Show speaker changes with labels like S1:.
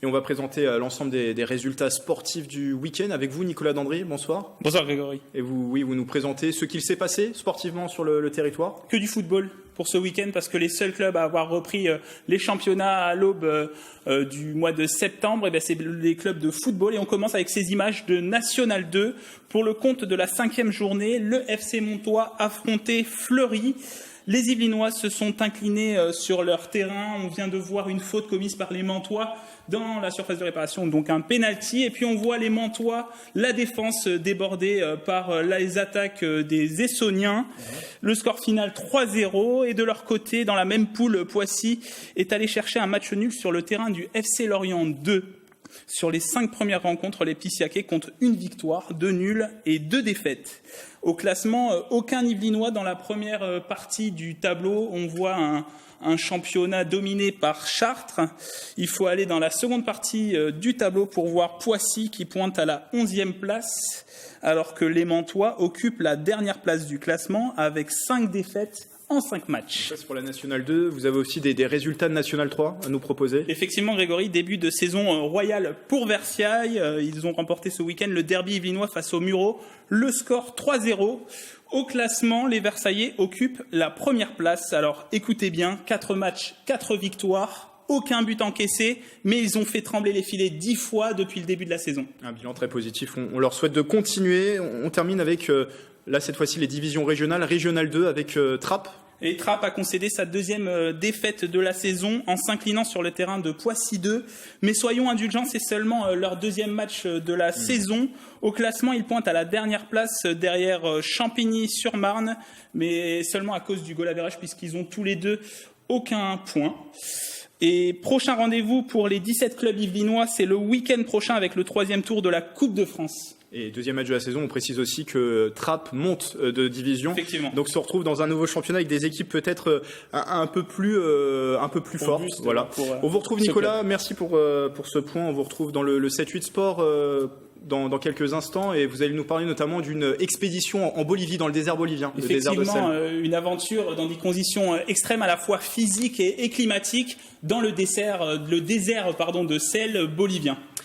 S1: on va présenter l'ensemble des résultats sportifs du week-end avec vous, Nicolas Dandry. Bonsoir.
S2: Bonsoir Grégory.
S1: Et vous nous présentez ce qu'il s'est passé sportivement sur le territoire.
S2: Que du football pour ce week-end, parce que les seuls clubs à avoir repris les championnats à l'aube du mois de septembre, c'est les clubs de football. Et on commence avec ces images de National 2. Pour le compte de la 5e journée, le FC Montois affrontait Fleury. Les Yvelinois se sont inclinés sur leur terrain. On vient de voir une faute commise par les Mantois dans la surface de réparation, donc un penalty. Et puis on voit les Mantois, la défense débordée par les attaques des Essoniens. Le score final 3-0. Et de leur côté, dans la même poule, Poissy est allé chercher un match nul sur le terrain du FC Lorient 2. Sur les 5 premières rencontres, les Pissiaquais comptent 1 victoire, 2 nuls et 2 défaites. Au classement, aucun Yvelinois dans la première partie du tableau. On voit un championnat dominé par Chartres. Il faut aller dans la seconde partie du tableau pour voir Poissy qui pointe à la 11e place, alors que les Mantois occupent la dernière place du classement avec 5 défaites en 5 matchs.
S1: C'est pour la National 2. Vous avez aussi des résultats de National 3 à nous proposer.
S2: Effectivement, Grégory, début de saison royale pour Versailles. Ils ont remporté ce week-end le derby yvelinois face aux Mureaux. Le score 3-0. Au classement, les Versaillais occupent la première place. Alors écoutez bien, 4 matchs, 4 victoires. Aucun but encaissé, mais ils ont fait trembler les filets 10 fois depuis le début de la saison. Un
S1: bilan très positif. On leur souhaite de continuer. On termine avec... Là, cette fois-ci, les divisions régionales. Régional 2 avec Trappes.
S2: Et Trappes a concédé sa 2e défaite de la saison en s'inclinant sur le terrain de Poissy 2. Mais soyons indulgents, c'est seulement leur 2e match de la saison. Au classement, ils pointent à la dernière place derrière Champigny-sur-Marne, mais seulement à cause du goal average puisqu'ils ont tous les deux aucun point. Et prochain rendez-vous pour les 17 clubs yvelinois, c'est le week-end prochain avec le 3e tour de la Coupe de France.
S1: Et 2e match de la saison, on précise aussi que Trappes monte de division.
S2: Effectivement.
S1: Donc se retrouve dans un nouveau championnat avec des équipes peut-être un peu plus fortes. Voilà. On vous retrouve Nicolas, merci pour ce point. On vous retrouve dans le 7-8 Sport dans quelques instants et vous allez nous parler notamment d'une expédition en Bolivie, dans le désert bolivien.
S2: Effectivement,
S1: le désert de Celle.
S2: Une aventure dans des conditions extrêmes à la fois physiques et climatiques dans le désert de sel bolivien.